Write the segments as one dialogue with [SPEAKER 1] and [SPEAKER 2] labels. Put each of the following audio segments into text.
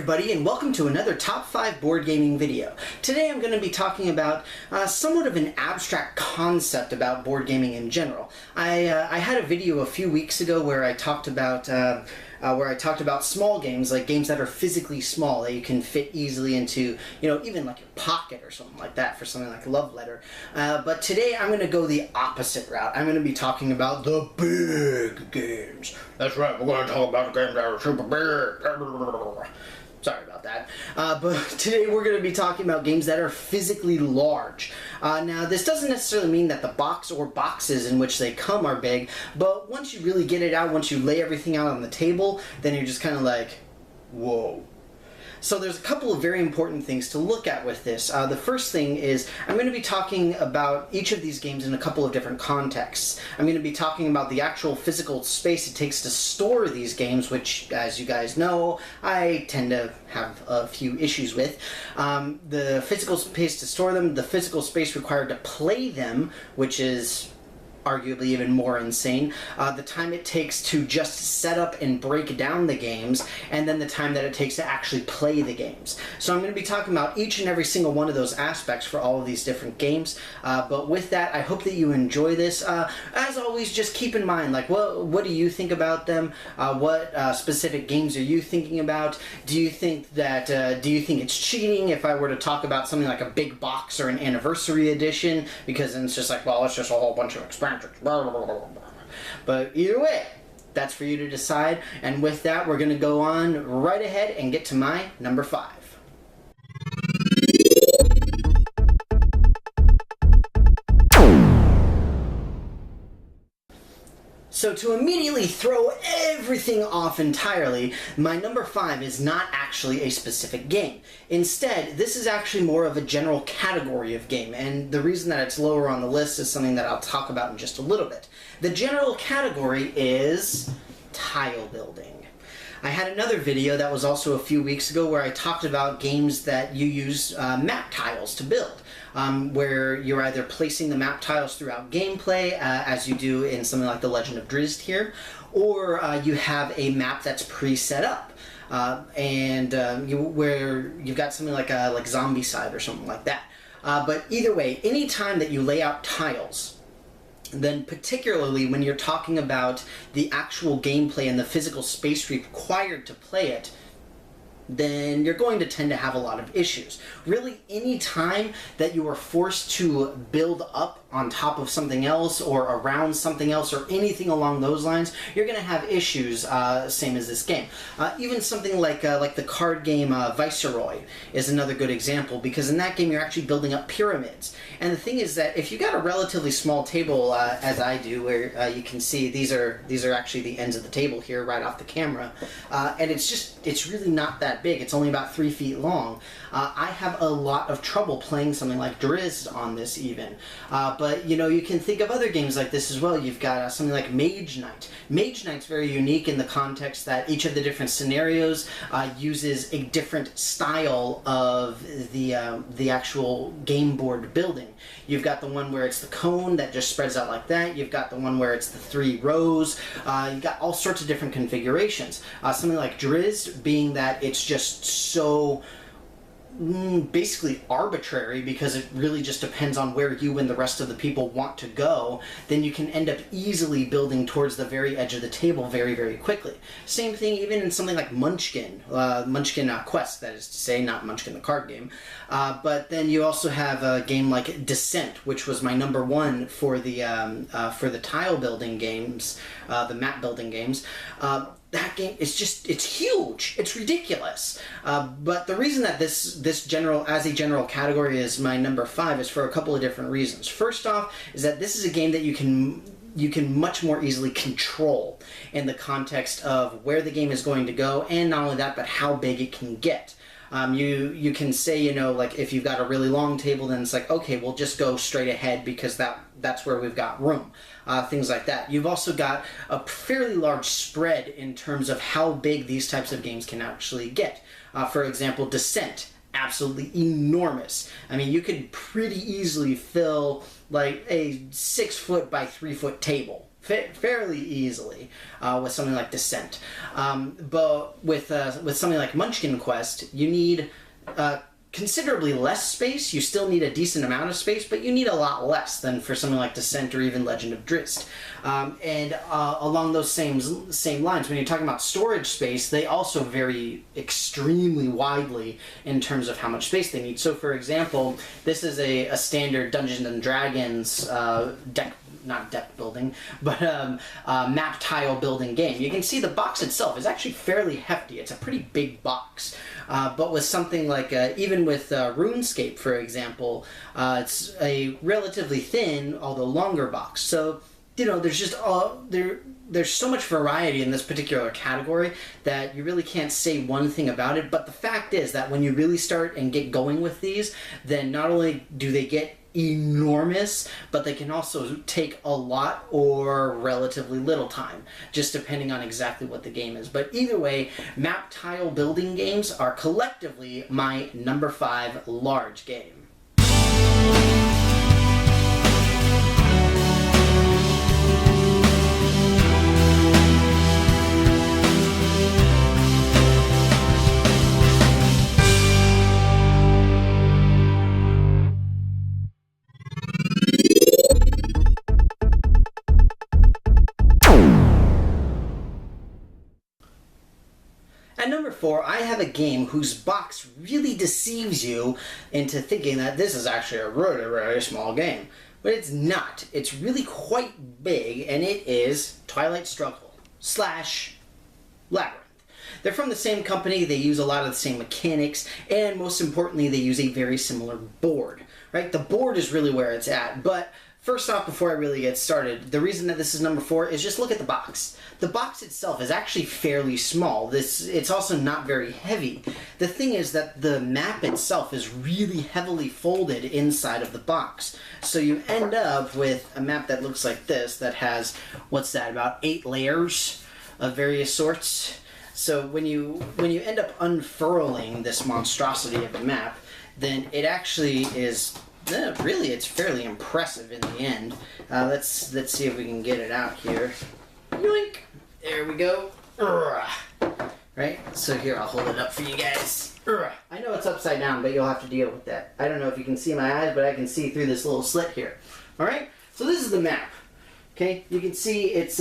[SPEAKER 1] everybody, and welcome to another Top 5 board gaming video. Today I'm going to be talking about somewhat of an abstract concept about board gaming in general. I had a video a few weeks ago where I talked about small games, like games that are physically small, that you can fit easily into, even like your pocket or something like that for something like Love Letter. But today I'm going to go the opposite route. I'm going to be talking about the big games. That's right, we're going to talk about games that are super big. Sorry about that. But today we're going to be talking about games that are physically large. Now, this doesn't necessarily mean that the box or boxes in which they come are big, but once you really get it out, once you lay everything out on the table, then you're just kind of like, whoa. So there's a couple of very important things to look at with this. The first thing is I'm going to be talking about each of these games in a couple of different contexts. I'm going to be talking about the actual physical space it takes to store these games, which, as you guys know, I tend to have a few issues with. The physical space to store them, the physical space required to play them, which is arguably even more insane, the time it takes to just set up and break down the games, and then the time that it takes to actually play the games. So I'm going to be talking about each and every single one of those aspects for all of these different games, but with that, I hope that you enjoy this. As always, just keep in mind, like, what do you think about them? What specific games are you thinking about? Do you think it's cheating if I were to talk about something like a big box or an anniversary edition? Because then it's just like, well, it's just a whole bunch of expansions. But either way, that's for you to decide. And with that, we're going to go on right ahead and get to my number 5. So to immediately throw everything off entirely, my number 5 is not actually a specific game. Instead, this is actually more of a general category of game, and the reason that it's lower on the list is something that I'll talk about in just a little bit. The general category is tile building. I had another video that was also a few weeks ago where I talked about games that you use map tiles to build. Where you're either placing the map tiles throughout gameplay, as you do in something like The Legend of Drizzt here, or you have a map that's pre-set up, where you've got something like Zombicide or something like that. But either way, any time that you lay out tiles, then particularly when you're talking about the actual gameplay and the physical space required to play it, then you're going to tend to have a lot of issues. Really, any time that you are forced to build up on top of something else or around something else or anything along those lines, you're going to have issues, same as this game. Even something like the card game Viceroy is another good example, because in that game you're actually building up pyramids. And the thing is that if you got a relatively small table, as I do, where you can see these are actually the ends of the table here right off the camera, and it's really not that big. It's only about 3 feet long. I have a lot of trouble playing something like Drizzt on this even. But, you can think of other games like this as well. You've got something like Mage Knight. Mage Knight's very unique in the context that each of the different scenarios uses a different style of the actual game board building. You've got the one where it's the cone that just spreads out like that. You've got the one where it's the 3 rows. You've got all sorts of different configurations. Something like Drizzt being that it's just so basically arbitrary, because it really just depends on where you and the rest of the people want to go, then you can end up easily building towards the very edge of the table very, very quickly. Same thing even in something like Munchkin, Munchkin Quest, that is to say, not Munchkin the card game. But then you also have a game like Descent, which was my number 1 for the tile building games, the map building games. That game is it's huge. It's ridiculous. But the reason that this as a general category is my number 5 is for a couple of different reasons. First off is that this is a game that you can much more easily control in the context of where the game is going to go, and not only that, but how big it can get. You can say, like if you've got a really long table, then it's like, okay, we'll just go straight ahead because that's where we've got room. Things like that. You've also got a fairly large spread in terms of how big these types of games can actually get. For example, Descent, absolutely enormous. I mean, you could pretty easily fill like a 6 foot by 3 foot table fairly easily with something like Descent. But with something like Munchkin Quest, you need considerably less space. You still need a decent amount of space, but you need a lot less than for something like Descent or even Legend of Drizzt. And along those same lines, when you're talking about storage space, they also vary extremely widely in terms of how much space they need. So, for example, this is a standard Dungeons and Dragons not deck building, but map tile building game. You can see the box itself is actually fairly hefty. It's a pretty big box. But with something like, even with RuneScape, for example, it's a relatively thin, although longer box. So, there's just there's so much variety in this particular category that you really can't say one thing about it. But the fact is that when you really start and get going with these, then not only do they get enormous, but they can also take a lot or relatively little time, just depending on exactly what the game is. But either way, map tile building games are collectively my number 5 large game. At number 4, I have a game whose box really deceives you into thinking that this is actually a really, really small game. But it's not. It's really quite big, and it is Twilight Struggle / Labyrinth. They're from the same company, they use a lot of the same mechanics, and most importantly, they use a very similar board. Right? The board is really where it's at, but first off, before I really get started, the reason that this is number 4 is just look at the box. The box itself is actually fairly small. It's also not very heavy. The thing is that the map itself is really heavily folded inside of the box. So you end up with a map that looks like this, that has, what's that, about 8 layers of various sorts. So when you end up unfurling this monstrosity of a map, then it actually is... really, it's fairly impressive in the end. Let's see if we can get it out here. Yoink! There we go. Right? So here, I'll hold it up for you guys. I know it's upside down, but you'll have to deal with that. I don't know if you can see my eyes, but I can see through this little slit here. Alright? So this is the map. Okay? You can see it's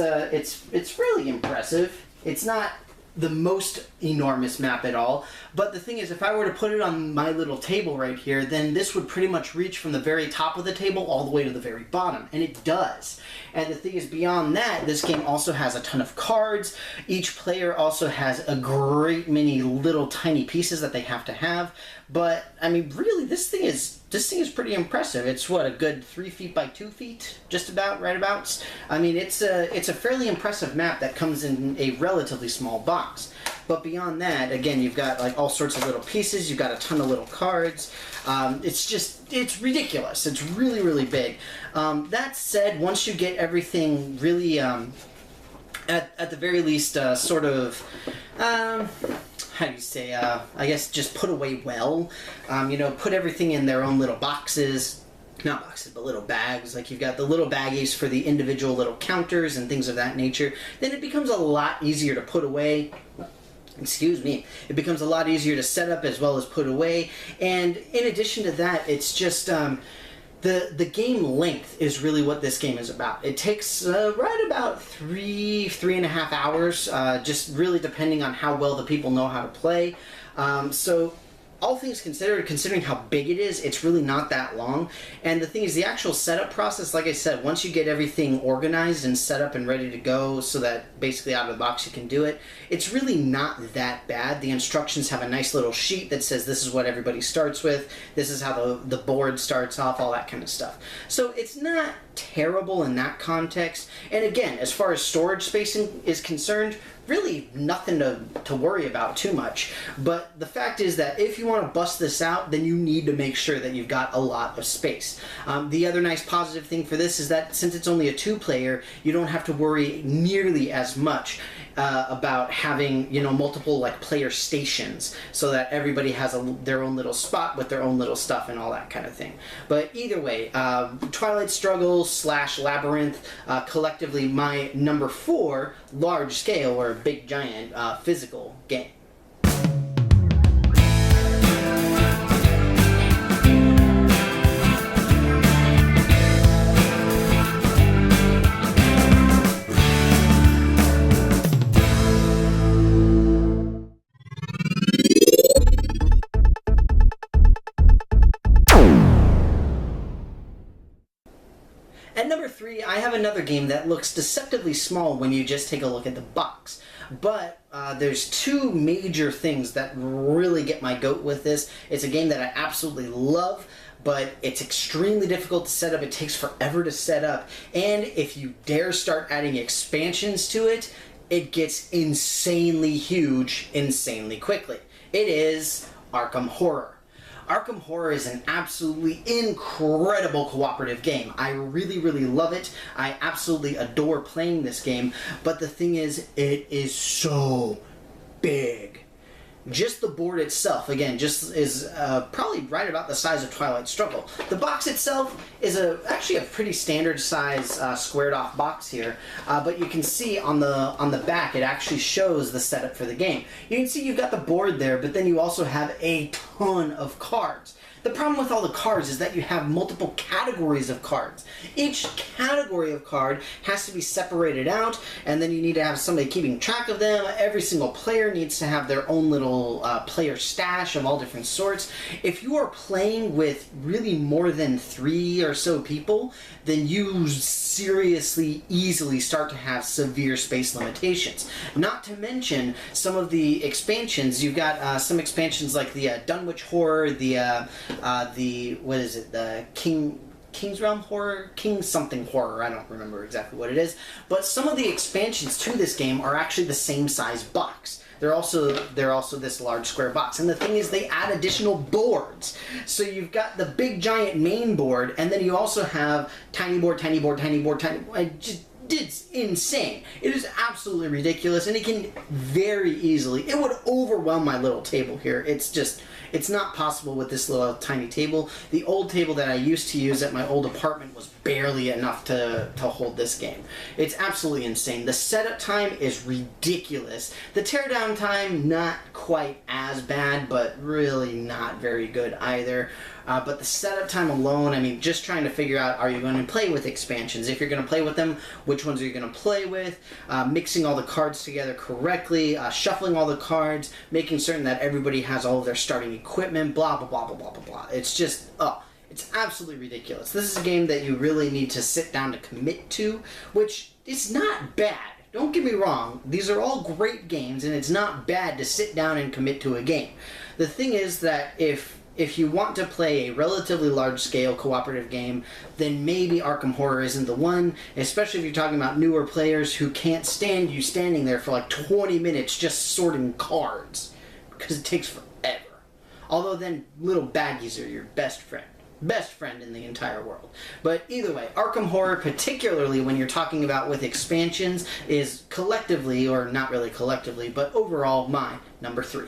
[SPEAKER 1] really impressive. It's not the most enormous map at all, but the thing is, if I were to put it on my little table right here, then this would pretty much reach from the very top of the table all the way to the very bottom, and it does. And the thing is, beyond that, this game also has a ton of cards. Each player also has a great many little tiny pieces that they have to have, but I mean, really, this thing is pretty impressive. It's what, a good 3 feet by 2 feet, just about, right abouts. I mean, it's a fairly impressive map that comes in a relatively small box. But beyond that, again, you've got like all sorts of little pieces. You've got a ton of little cards. It's ridiculous. It's really, really big. That said, once you get everything really, at the very least, sort of, how do you say, I guess just put away well. Put everything in their own little boxes. Not boxes, but little bags. Like, you've got the little baggies for the individual little counters and things of that nature. Then it becomes a lot easier to put away. Excuse me. It becomes a lot easier to set up as well as put away. And in addition to that, it's just... The game length is really what this game is about. It takes right about 3.5 hours, just really depending on how well the people know how to play. So all things considered, considering how big it is, it's really not that long. And the thing is, the actual setup process, like I said, once you get everything organized and set up and ready to go so that basically out of the box you can do it, it's really not that bad. The instructions have a nice little sheet that says this is what everybody starts with, this is how the board starts off, all that kind of stuff. So it's not terrible in that context. And again, as far as storage spacing is concerned, really nothing to worry about too much. But the fact is that if you want to bust this out, then you need to make sure that you've got a lot of space. The other nice positive thing for this is that since it's only a 2-player, you don't have to worry nearly as much about having, you know, multiple like player stations, so that everybody has their own little spot with their own little stuff and all that kind of thing. But either way, Twilight Struggle / Labyrinth, collectively my number 4 large scale or big giant physical game. At number 3, I have another game that looks deceptively small when you just take a look at the box. But there's 2 major things that really get my goat with this. It's a game that I absolutely love, but it's extremely difficult to set up. It takes forever to set up. And if you dare start adding expansions to it, it gets insanely huge, insanely quickly. It is Arkham Horror. Arkham Horror is an absolutely incredible cooperative game. I really, really love it. I absolutely adore playing this game, but the thing is, it is so big. Just the board itself, again, just is probably right about the size of Twilight Struggle. The box itself is actually a pretty standard size squared off box here, but you can see on the back it actually shows the setup for the game. You can see you've got the board there, but then you also have a ton of cards. The problem with all the cards is that you have multiple categories of cards. Each category of card has to be separated out, and then you need to have somebody keeping track of them. Every single player needs to have their own little player stash of all different sorts. If you are playing with really more than 3 or so people, then you seriously, easily start to have severe space limitations. Not to mention some of the expansions. You've got some expansions like the Dunwich Horror, what is it, the King's Realm Horror? King something Horror, I don't remember exactly what it is. But some of the expansions to this game are actually the same size box. They're also this large square box. And the thing is, they add additional boards. So you've got the big giant main board, and then you also have tiny board, tiny board, tiny board, tiny board. It's insane. It is absolutely ridiculous, and it can very easily, it would overwhelm my little table here. It's not possible with this little tiny table. The old table that I used to use at my old apartment was barely enough to hold this game. It's absolutely insane. The setup time is ridiculous. The teardown time, not quite as bad, but really not very good either. But the setup time alone, I mean, just trying to figure out, are you going to play with expansions? If you're going to play with them, which ones are you going to play with? Mixing all the cards together correctly, shuffling all the cards, making certain that everybody has all of their starting equipment, blah, blah, blah, blah, blah, blah, blah. It's just, it's absolutely ridiculous. This is a game that you really need to sit down to commit to, which is not bad. Don't get me wrong, these are all great games, and it's not bad to sit down and commit to a game. The thing is that if you want to play a relatively large-scale cooperative game, then maybe Arkham Horror isn't the one, especially if you're talking about newer players who can't stand you standing there for like 20 minutes just sorting cards, because it takes forever. Although then little baggies are your best friend in the entire world. But either way, Arkham Horror, particularly when you're talking about with expansions, is collectively, or not really collectively, but overall my number 3.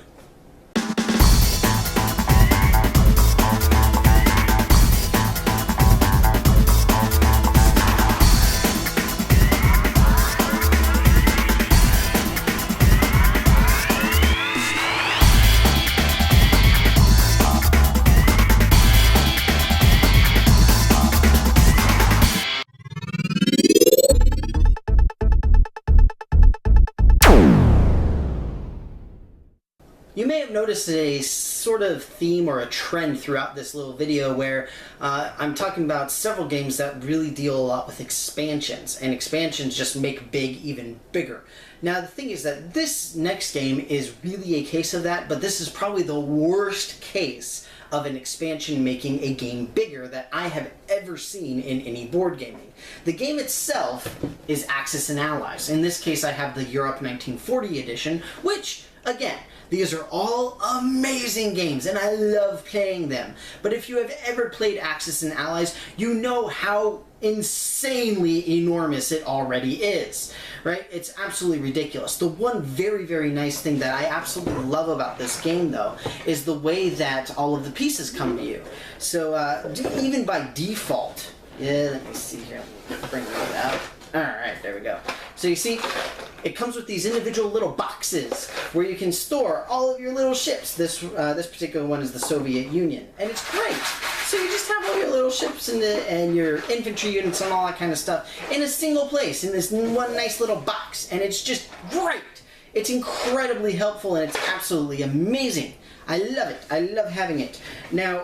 [SPEAKER 1] You may have noticed a sort of theme or a trend throughout this little video where I'm talking about several games that really deal a lot with expansions, and expansions just make big even bigger. Now the thing is that this next game is really a case of that, but this is probably the worst case of an expansion making a game bigger that I have ever seen in any board gaming. The game itself is Axis and Allies. In this case, I have the Europe 1940 edition, which, again, these are all amazing games, and I love playing them. But if you have ever played Axis and Allies, you know how insanely enormous it already is, right? It's absolutely ridiculous. The one very, very nice thing that I absolutely love about this game, though, is the way that all of the pieces come to you. So, even by default, let me see here, let me bring that out. Alright, there we go. So you see, it comes with these individual little boxes where you can store all of your little ships. This particular one is the Soviet Union, and it's great. So you just have all your little ships and your infantry units and all that kind of stuff in a single place, in this one nice little box, and it's just great. It's incredibly helpful, and it's absolutely amazing. I love it. I love having it. Now,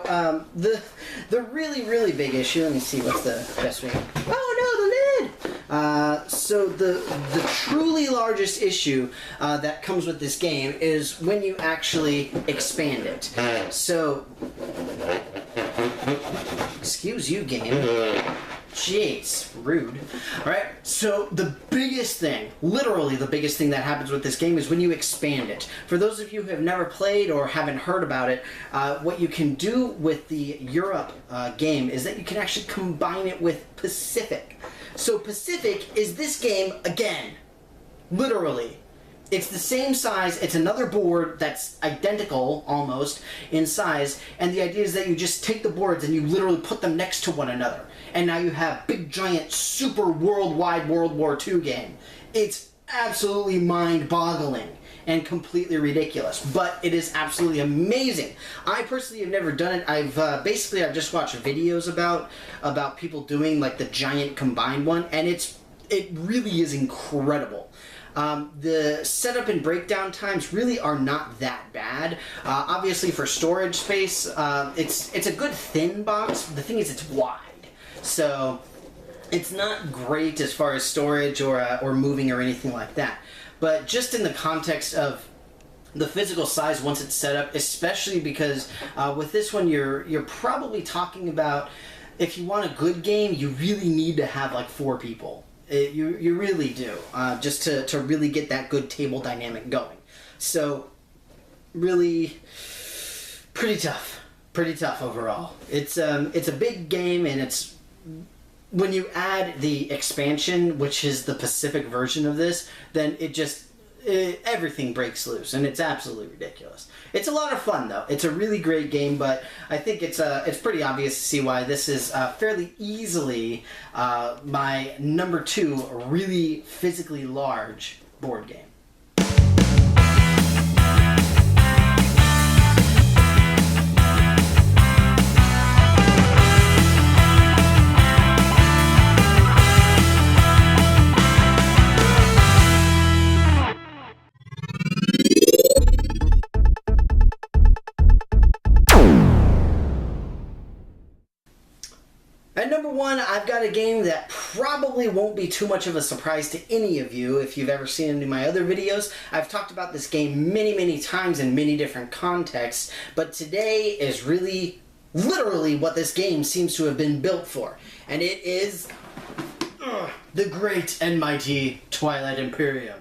[SPEAKER 1] the really, really big issue, let me see what's the best way. Oh no, the lid! So the truly largest issue that comes with this game is when you actually expand it. So, excuse you, game. Jeez, rude. Alright, so the biggest thing, literally the biggest thing that happens with this game is when you expand it. For those of you who have never played or haven't heard about it, what you can do with the Europe game is that you can actually combine it with Pacific. So Pacific is this game again. Literally. It's the same size, it's another board that's identical, almost, in size, and the idea is that you just take the boards and you literally put them next to one another. And now you have big, giant, super worldwide World War II game. It's absolutely mind-boggling and completely ridiculous, but it is absolutely amazing. I personally have never done it. I've just watched videos about people doing like the giant combined one, and it really is incredible. The setup and breakdown times really are not that bad. Obviously for storage space, it's a good thin box. The thing is it's wide. So it's not great as far as storage or moving or anything like that. But just in the context of the physical size once it's set up, especially because with this one you're probably talking about, if you want a good game, you really need to have like 4 people. You really do, just to really get that good table dynamic going. So, really, pretty tough overall. It's a big game, and it's, when you add the expansion, which is the Pacific version of this, then everything breaks loose, and it's absolutely ridiculous. It's a lot of fun, though. It's a really great game, but I think it's pretty obvious to see why this is fairly easily my number 2 really physically large board game. At number 1, I've got a game that probably won't be too much of a surprise to any of you if you've ever seen any of my other videos. I've talked about this game many, many times in many different contexts, but today is really, literally what this game seems to have been built for. And it is the great and mighty Twilight Imperium.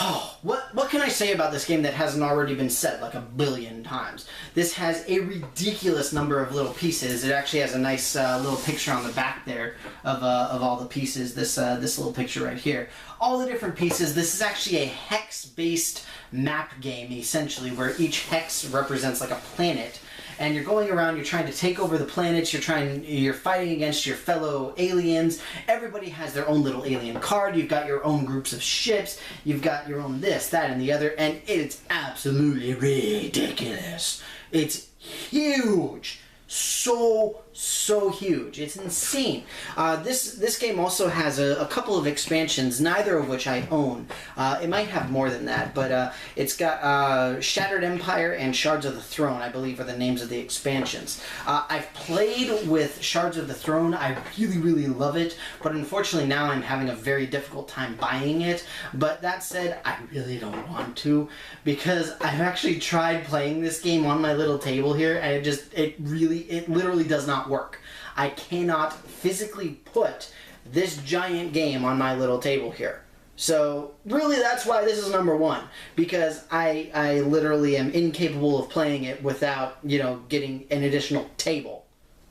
[SPEAKER 1] Oh, what can I say about this game that hasn't already been said like a billion times? This has a ridiculous number of little pieces. It actually has a nice little picture on the back there of all the pieces. This little picture right here. All the different pieces. This is actually a hex-based map game, essentially, where each hex represents like a planet. And you're going around, you're trying to take over the planets, you're fighting against your fellow aliens. Everybody has their own little alien card, you've got your own groups of ships, you've got your own this, that, and the other, and it's absolutely ridiculous. It's huge. So so huge. It's insane. This game also has a couple of expansions, neither of which I own. It might have more than that, but it's got Shattered Empire and Shards of the Throne, I believe, are the names of the expansions. I've played with Shards of the Throne. I really, really love it, but unfortunately now I'm having a very difficult time buying it. But that said, I really don't want to, because I've actually tried playing this game on my little table here, and it literally does not work. I cannot physically put this giant game on my little table here. So really that's why this is number one, because I literally am incapable of playing it without, you know, getting an additional table,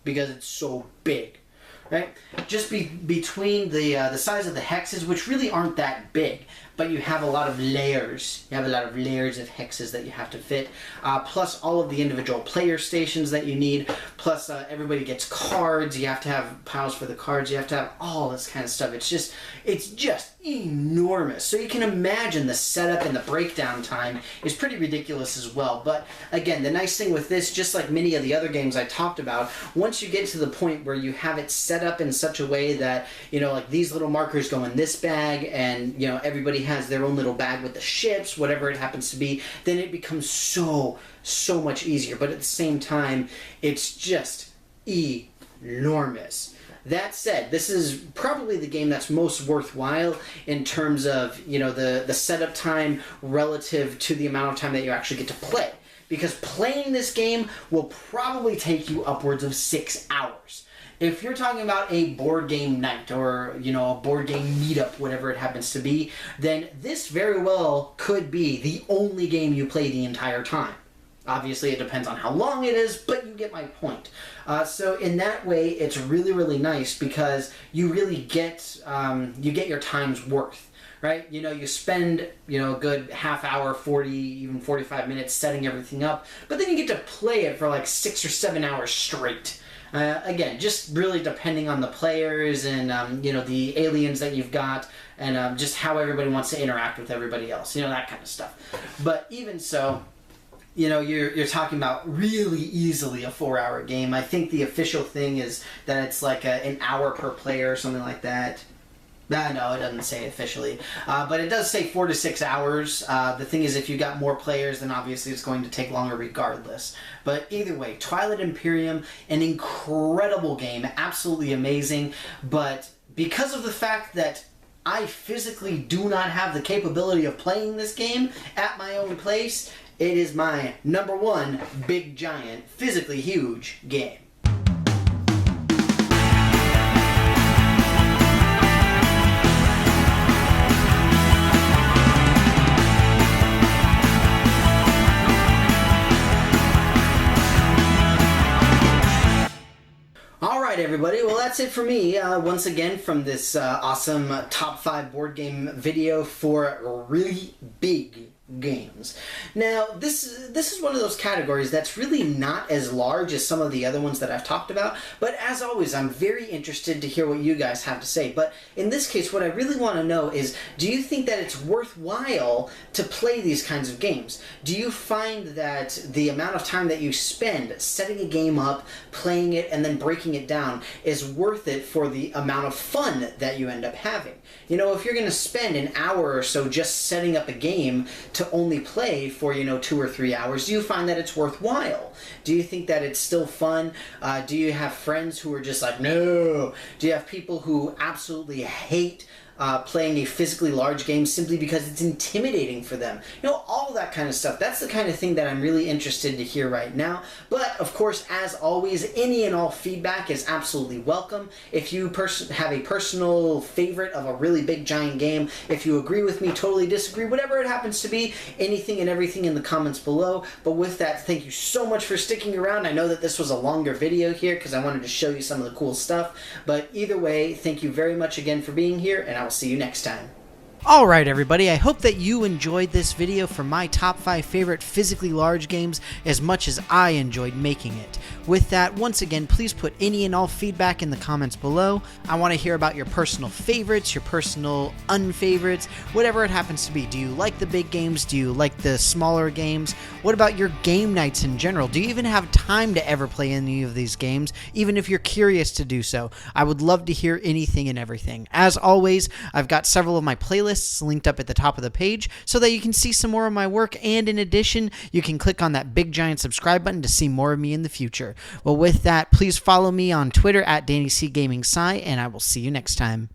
[SPEAKER 1] because it's so big. Right? Just between the size of the hexes, which really aren't that big, but you have a lot of layers. You have a lot of layers of hexes that you have to fit, plus all of the individual player stations that you need, plus everybody gets cards. You have to have piles for the cards. You have to have all this kind of stuff. It's just enormous. So you can imagine the setup and the breakdown time is pretty ridiculous as well. But again, the nice thing with this, just like many of the other games I talked about, once you get to the point where you have it set up in such a way that, you know, like these little markers go in this bag, and, you know, everybody has their own little bag with the ships, whatever it happens to be, then it becomes so much easier. But at the same time, it's just enormous. That said, this is probably the game that's most worthwhile in terms of, you know, the setup time relative to the amount of time that you actually get to play. Because playing this game will probably take you upwards of 6 hours. If you're talking about a board game night, or, you know, a board game meetup, whatever it happens to be, then this very well could be the only game you play the entire time. Obviously, it depends on how long it is, but you get my point. So in that way, it's really, really nice, because you really get your time's worth. Right? You know, you spend, you know, a good half hour, 40, even 45 minutes setting everything up, but then you get to play it for like 6 or 7 hours straight. Again, just really depending on the players and, you know, the aliens that you've got, and just how everybody wants to interact with everybody else, you know, that kind of stuff. But even so, you know, you're talking about really easily a 4-hour game. I think the official thing is that it's like an hour per player or something like that. No, it doesn't say officially, but it does say 4 to 6 hours. The thing is, if you got more players, then obviously it's going to take longer regardless. But either way, Twilight Imperium, an incredible game, absolutely amazing, but because of the fact that I physically do not have the capability of playing this game at my own place, it is my number one big, giant, physically huge game. Alright everybody, well that's it for me, once again from this awesome top 5 board game video for really big games. Now, this is one of those categories that's really not as large as some of the other ones that I've talked about, but as always, I'm very interested to hear what you guys have to say. But in this case, what I really want to know is, do you think that it's worthwhile to play these kinds of games? Do you find that the amount of time that you spend setting a game up, playing it, and then breaking it down is worth it for the amount of fun that you end up having? You know, if you're going to spend an hour or so just setting up a game to only play for, you know, 2 or 3 hours, do you find that it's worthwhile? Do you think that it's still fun? Do you have friends who are just like, no? Do you have people who absolutely hate playing a physically large game simply because it's intimidating for them? You know, all that kind of stuff. That's the kind of thing that I'm really interested to hear right now. But, of course, as always, any and all feedback is absolutely welcome. If you have a personal favorite of a really big, giant game, if you agree with me, totally disagree, whatever it happens to be, anything and everything in the comments below. But with that, thank you so much for sticking around. I know that this was a longer video here because I wanted to show you some of the cool stuff. But either way, thank you very much again for being here, and I will see you next time.
[SPEAKER 2] Alright everybody, I hope that you enjoyed this video for my top 5 favorite physically large games as much as I enjoyed making it. With that, once again, please put any and all feedback in the comments below. I want to hear about your personal favorites, your personal unfavorites, whatever it happens to be. Do you like the big games? Do you like the smaller games? What about your game nights in general? Do you even have time to ever play any of these games, even if you're curious to do so? I would love to hear anything and everything. As always, I've got several of my playlists linked up at the top of the page so that you can see some more of my work, and in addition, you can click on that big giant subscribe button to see more of me in the future. Well, with that, please follow me on Twitter at DannyCGamingSci, and I will see you next time.